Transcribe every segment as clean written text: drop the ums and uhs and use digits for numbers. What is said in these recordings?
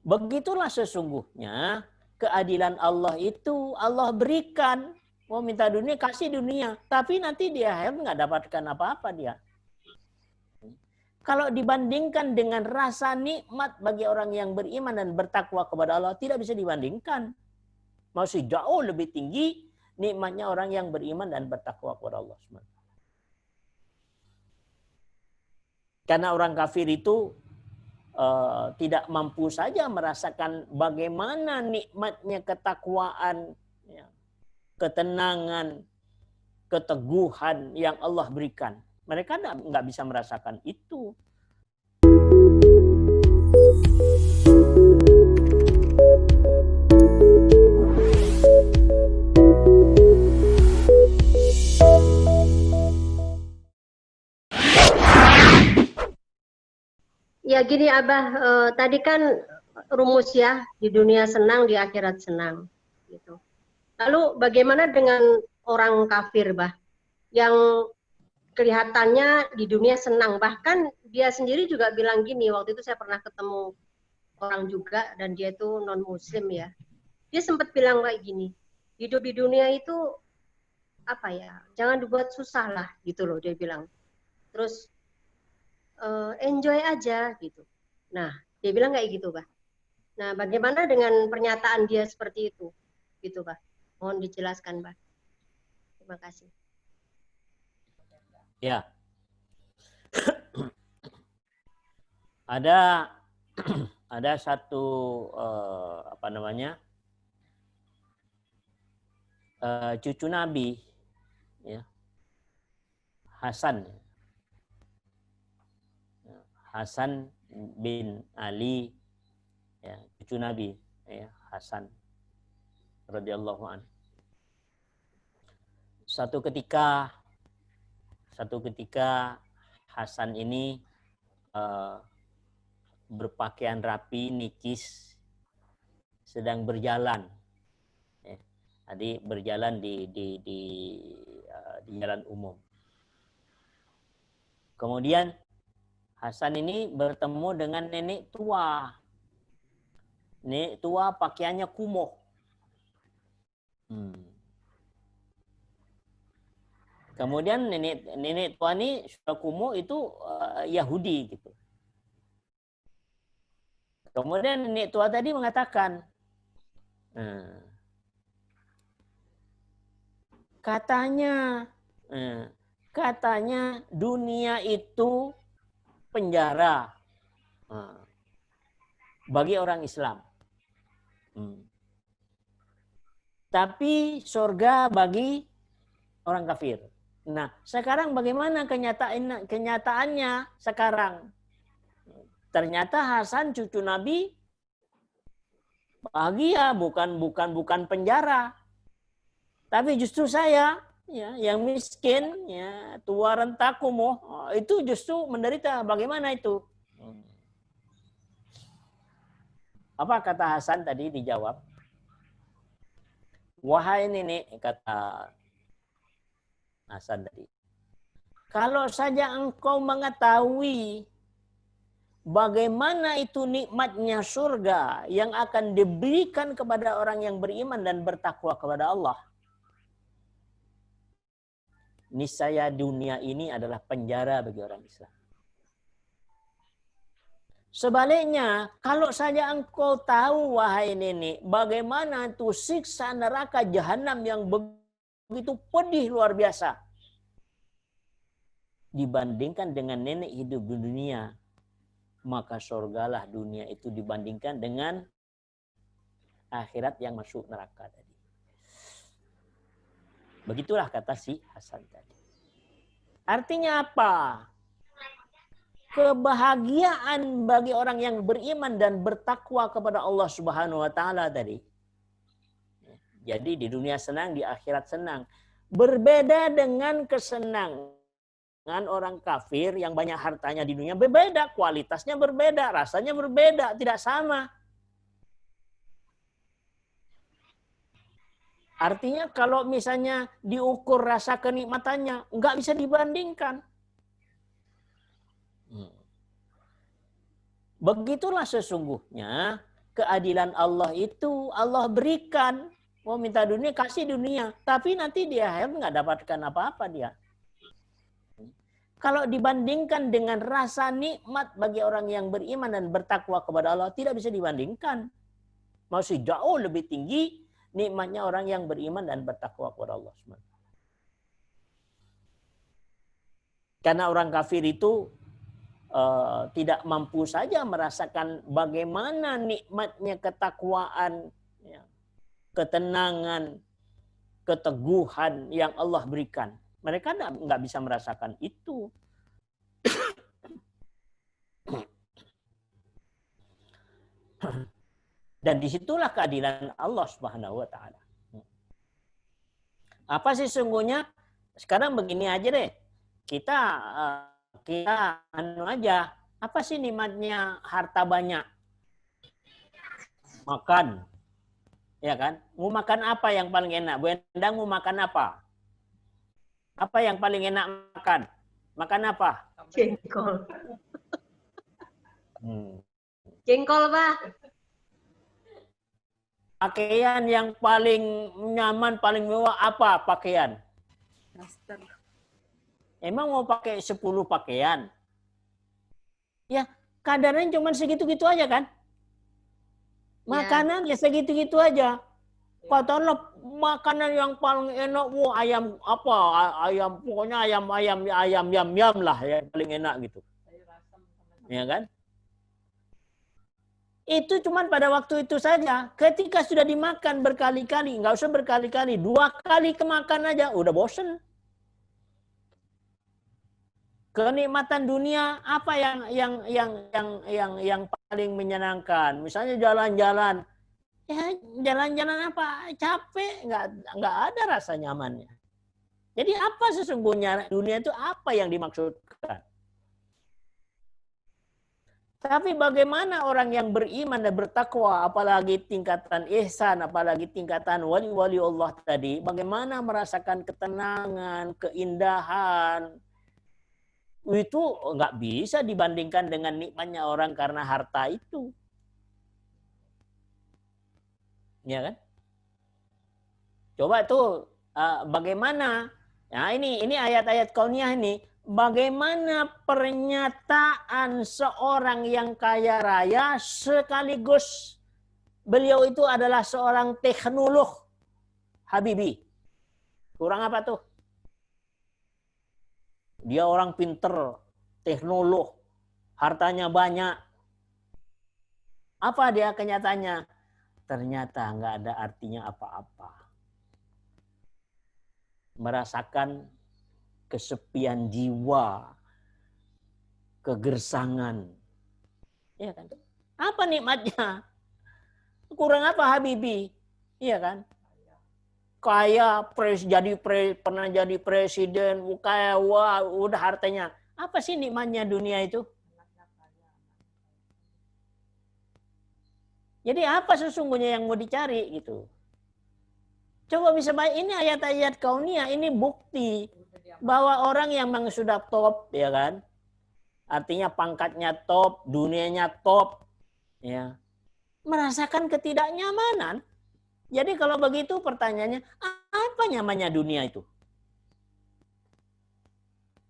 Begitulah sesungguhnya keadilan Allah itu Allah berikan. Mau minta dunia, kasih dunia. Tapi nanti di akhirat nggak dapatkan apa-apa dia. Kalau dibandingkan dengan rasa nikmat bagi orang yang beriman dan bertakwa kepada Allah, tidak bisa dibandingkan. Masih jauh lebih tinggi nikmatnya orang yang beriman dan bertakwa kepada Allah. Karena orang kafir itu tidak mampu saja merasakan bagaimana nikmatnya ketakwaan, ya, ketenangan, keteguhan yang Allah berikan. Mereka nggak bisa merasakan itu. Ya gini Abah, tadi kan rumus ya, di dunia senang, di akhirat senang. Gitu. Lalu bagaimana dengan orang kafir, Bah, yang kelihatannya di dunia senang, bahkan dia sendiri juga bilang gini, waktu itu saya pernah ketemu orang juga dan dia itu non muslim ya, dia sempat bilang kayak gini, hidup di dunia itu apa ya, jangan dibuat susah lah gitu loh, dia bilang, terus enjoy aja gitu. Nah dia bilang kayak gitu, Bah. Nah bagaimana dengan pernyataan dia seperti itu gitu, Bah, mohon dijelaskan, Bah. Terima kasih. Ya. Ada satu apa namanya? Cucu Nabi, ya. Hasan bin Ali, ya, cucu Nabi, ya, Hasan radhiyallahu anhu. Satu ketika Hasan ini berpakaian rapi, nikis, sedang berjalan. Ya. Tadi berjalan di jalan umum. Kemudian Hasan ini bertemu dengan nenek tua. Nenek tua pakaiannya kumuh. Kemudian nenek tua ini sudah kumuh itu Yahudi gitu. Kemudian nenek tua tadi mengatakan, katanya dunia itu penjara bagi orang Islam. Tapi surga bagi orang kafir. Nah, sekarang bagaimana kenyataannya sekarang? Ternyata Hasan cucu Nabi bahagia, bukan penjara. Tapi justru saya, ya, yang miskin, ya, tua renta kumuh, itu justru menderita. Bagaimana itu? Apa kata Hasan tadi dijawab? Wahai nenek, kata Hasan tadi, kalau saja engkau mengetahui bagaimana itu nikmatnya surga yang akan diberikan kepada orang yang beriman dan bertakwa kepada Allah, niscaya dunia ini adalah penjara bagi orang Islam. Sebaliknya, kalau saja engkau tahu, wahai nenek, bagaimana itu siksa neraka jahanam yang begitu pedih luar biasa, dibandingkan dengan nenek hidup di dunia, maka surgalah dunia itu dibandingkan dengan akhirat yang masuk neraka tadi. Begitulah kata si Hasan tadi. Artinya apa? Kebahagiaan bagi orang yang beriman dan bertakwa kepada Allah Subhanahu wa taala tadi. Jadi di dunia senang, di akhirat senang. Berbeda dengan kesenangan orang kafir yang banyak hartanya di dunia, berbeda, kualitasnya berbeda, rasanya berbeda, tidak sama. Artinya kalau misalnya diukur rasa kenikmatannya, nggak bisa dibandingkan. Begitulah sesungguhnya keadilan Allah itu Allah berikan. Mau minta dunia, kasih dunia. Tapi nanti di akhirat nggak dapatkan apa-apa dia. Kalau dibandingkan dengan rasa nikmat bagi orang yang beriman dan bertakwa kepada Allah, tidak bisa dibandingkan. Masih jauh lebih tinggi nikmatnya orang yang beriman dan bertakwa kepada Allah. Karena orang kafir itu tidak mampu saja merasakan bagaimana nikmatnya ketakwaan, ya, ketenangan, keteguhan yang Allah berikan. Mereka nggak bisa merasakan itu. Dan disitulah keadilan Allah Subhanahu wa Ta'ala. Apa sih sesungguhnya? Sekarang begini aja deh. Kita anu aja. Apa sih nikmatnya harta banyak? Makan. Ya kan? Mau makan apa yang paling enak? Bu Endang mau makan apa? Apa yang paling enak makan? Makan apa? Jengkol. Jengkol, Pak. Pakaian yang paling nyaman, paling mewah apa pakaian? Master. Emang mau pakai 10 pakaian? Ya, kadarnya cuma segitu-gitu aja kan? Makanan ya segitu-gitu aja. Katakanlah makanan yang paling enak, ayam apa? Ayam pokoknya ayam yam lah yang paling enak gitu. Ya kan? Itu cuman pada waktu itu saja. Ketika sudah dimakan berkali-kali, nggak usah berkali-kali, 2 kali kemakan aja udah bosen. Kenikmatan dunia apa yang paling menyenangkan? Misalnya jalan-jalan. Ya jalan-jalan apa? Capek, nggak ada rasa nyamannya. Jadi apa sesungguhnya dunia itu apa yang dimaksudkan? Tapi bagaimana orang yang beriman dan bertakwa, apalagi tingkatan ihsan, apalagi tingkatan wali-wali Allah tadi, bagaimana merasakan ketenangan, keindahan, itu nggak bisa dibandingkan dengan nikmatnya orang karena harta itu. Ya kan? Coba tuh bagaimana? Nah ini ayat-ayat kauniyah ini. Bagaimana pernyataan seorang yang kaya raya sekaligus beliau itu adalah seorang teknolog Habibie. Kurang apa tuh? Dia orang pinter, teknolog, hartanya banyak. Apa dia kenyataannya? Ternyata nggak ada artinya apa-apa. Merasakan kesepian jiwa, kegersangan. Iya kan? Apa nikmatnya? Kurang apa Habibie? Iya kan? Kaya, pernah jadi presiden, kaya, wah, udah hartanya. Apa sih nikmatnya dunia itu? Jadi apa sesungguhnya yang mau dicari gitu? Coba bisa baik, ini ayat-ayat kauniyah, ini bukti bahwa orang yang memang sudah top, ya kan? Artinya pangkatnya top, dunianya top, ya, merasakan ketidaknyamanan. Jadi kalau begitu pertanyaannya, apa nyamannya dunia itu?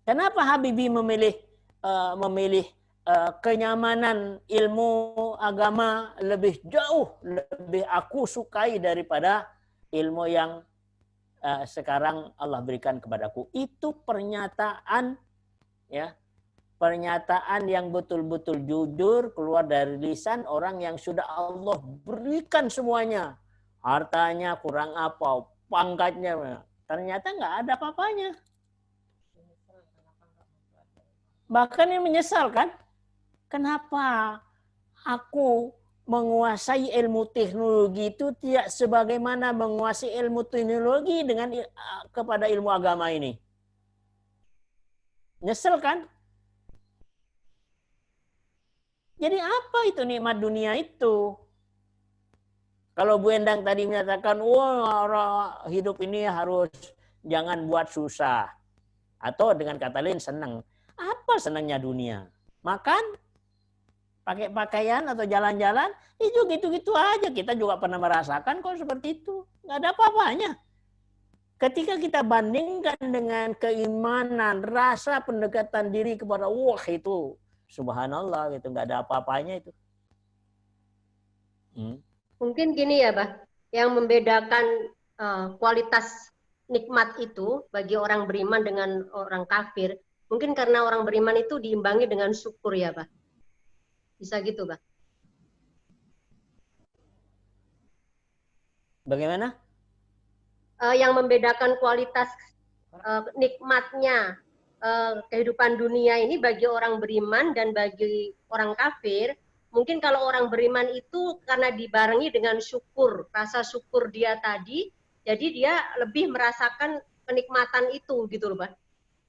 Kenapa Habibie memilih kenyamanan ilmu agama lebih jauh, lebih aku sukai daripada ilmu yang sekarang Allah berikan kepadaku? Itu pernyataan, ya, pernyataan yang betul-betul jujur keluar dari lisan orang yang sudah Allah berikan semuanya. Hartanya kurang apa, pangkatnya, ternyata nggak ada apa-apanya. Bahkan yang menyesal kan? Kenapa aku menguasai ilmu teknologi itu tidak sebagaimana menguasai ilmu teknologi dengan kepada ilmu agama ini? Nyesel kan? Jadi apa itu nikmat dunia itu? Kalau Bu Endang tadi menyatakan, wah hidup ini harus jangan buat susah. Atau dengan kata lain senang. Apa senangnya dunia? Makan? pakai pakaian atau jalan-jalan, itu gitu-gitu aja. Kita juga pernah merasakan kok seperti itu. Nggak ada apa-apanya. Ketika kita bandingkan dengan keimanan, rasa pendekatan diri kepada Allah itu, subhanallah gitu, nggak ada apa-apanya itu. Mungkin gini ya, Bah, yang membedakan kualitas nikmat itu bagi orang beriman dengan orang kafir, mungkin karena orang beriman itu diimbangi dengan syukur ya, Bah. Bisa gitu, Bah. Bagaimana? Yang membedakan kualitas nikmatnya kehidupan dunia ini bagi orang beriman dan bagi orang kafir, mungkin kalau orang beriman itu karena dibarengi dengan syukur, rasa syukur dia tadi, jadi dia lebih merasakan kenikmatan itu gitu loh, Pak.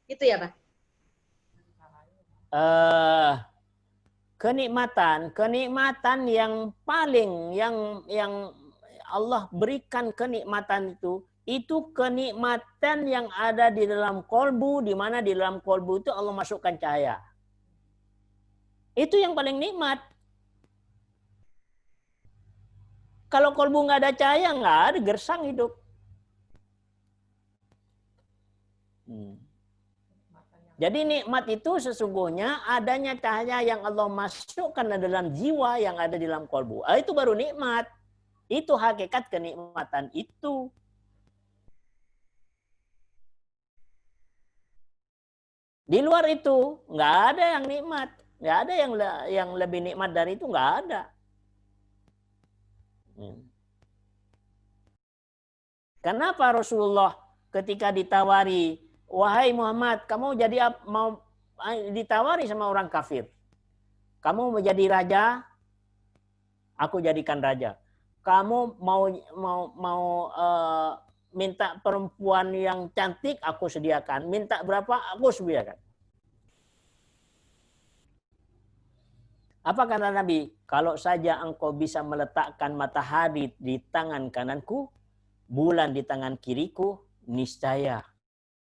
Gitu ya, Pak? Kenikmatan yang paling yang Allah berikan kenikmatan itu kenikmatan yang ada di dalam kolbu, di mana di dalam kolbu itu Allah masukkan cahaya. Itu yang paling nikmat. Kalau kolbu nggak ada cahaya, nggak ada, gersang hidup. Jadi nikmat itu sesungguhnya adanya cahaya yang Allah masukkan dalam jiwa yang ada di dalam kolbu. Itu baru nikmat. Itu hakikat kenikmatan itu. Di luar itu nggak ada yang nikmat, nggak ada yang lebih nikmat dari itu, nggak ada. Kenapa Rasulullah ketika ditawari, wahai Muhammad, kamu jadi mau ditawari sama orang kafir, kamu menjadi raja, aku jadikan raja. Kamu mau minta perempuan yang cantik, aku sediakan. Minta berapa, aku sediakan. Apa kata Nabi? Kalau saja engkau bisa meletakkan matahari di tangan kananku, bulan di tangan kiriku, niscaya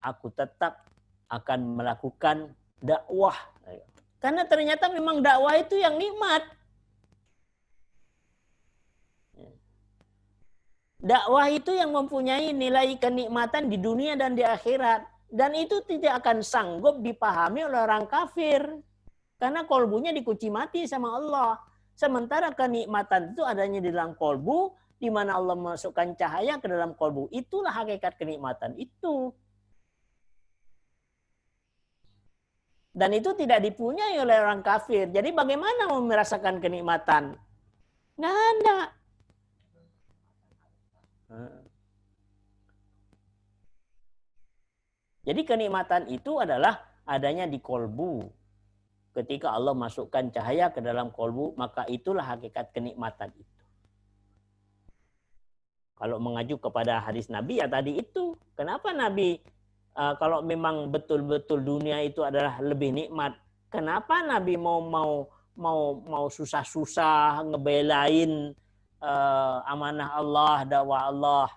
aku tetap akan melakukan dakwah. Karena ternyata memang dakwah itu yang nikmat. Dakwah itu yang mempunyai nilai kenikmatan di dunia dan di akhirat. Dan itu tidak akan sanggup dipahami oleh orang kafir. Karena kolbunya dikunci mati sama Allah. Sementara kenikmatan itu adanya di dalam kolbu, di mana Allah masukkan cahaya ke dalam kolbu. Itulah hakikat kenikmatan itu. Dan itu tidak dipunyai oleh orang kafir. Jadi bagaimana mau merasakan kenikmatan? Nggak ada. Jadi kenikmatan itu adalah adanya di kolbu. Ketika Allah masukkan cahaya ke dalam kolbu, maka itulah hakikat kenikmatan itu. Kalau mengacu kepada hadis Nabi ya tadi itu. Kenapa Nabi kalau memang betul-betul dunia itu adalah lebih nikmat, kenapa Nabi mau susah-susah ngebelain amanah Allah, dakwah Allah?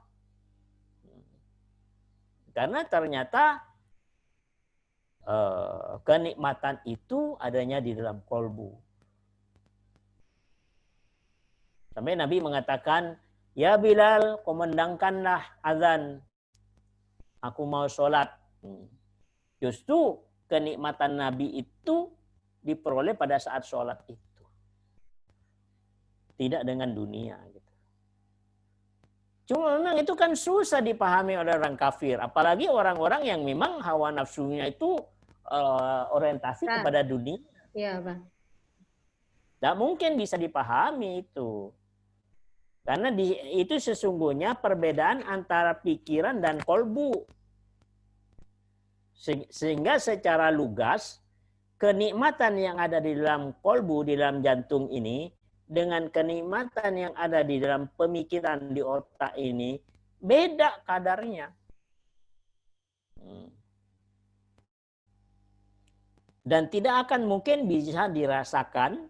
Karena ternyata kenikmatan itu adanya di dalam kolbu. Sampai Nabi mengatakan, ya Bilal, kumandangkanlah azan. Aku mau sholat. Justru kenikmatan Nabi itu diperoleh pada saat sholat itu. Tidak dengan dunia. Cuma memang itu kan susah dipahami oleh orang kafir. Apalagi orang-orang yang memang hawa nafsunya itu orientasi kepada dunia. Iya, Bang. Tidak mungkin bisa dipahami itu. Karena itu sesungguhnya perbedaan antara pikiran dan kolbu. Sehingga secara lugas, kenikmatan yang ada di dalam kolbu, di dalam jantung ini, dengan kenikmatan yang ada di dalam pemikiran di otak ini, beda kadarnya. Dan tidak akan mungkin bisa dirasakan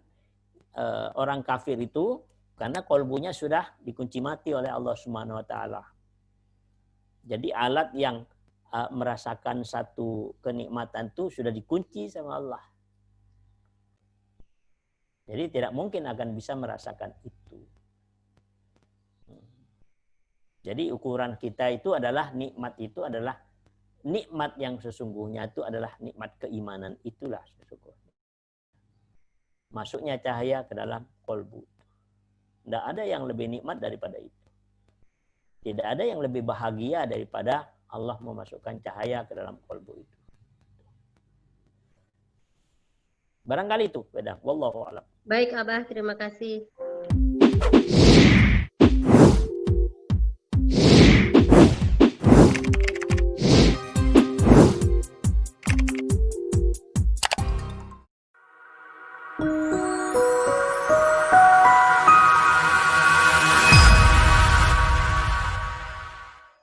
orang kafir itu karena kolbunya sudah dikunci mati oleh Allah Subhanahu wa taala. Jadi alat yang merasakan satu kenikmatan itu sudah dikunci sama Allah. Jadi tidak mungkin akan bisa merasakan itu. Jadi ukuran kita itu adalah nikmat itu adalah nikmat yang sesungguhnya itu adalah nikmat keimanan, itulah sesungguhnya. Masuknya cahaya ke dalam kolbu. Tidak ada yang lebih nikmat daripada itu. Tidak ada yang lebih bahagia daripada Allah memasukkan cahaya ke dalam kolbu itu. Barangkali itu, Wallahu a'lam. Baik, Abah, terima kasih.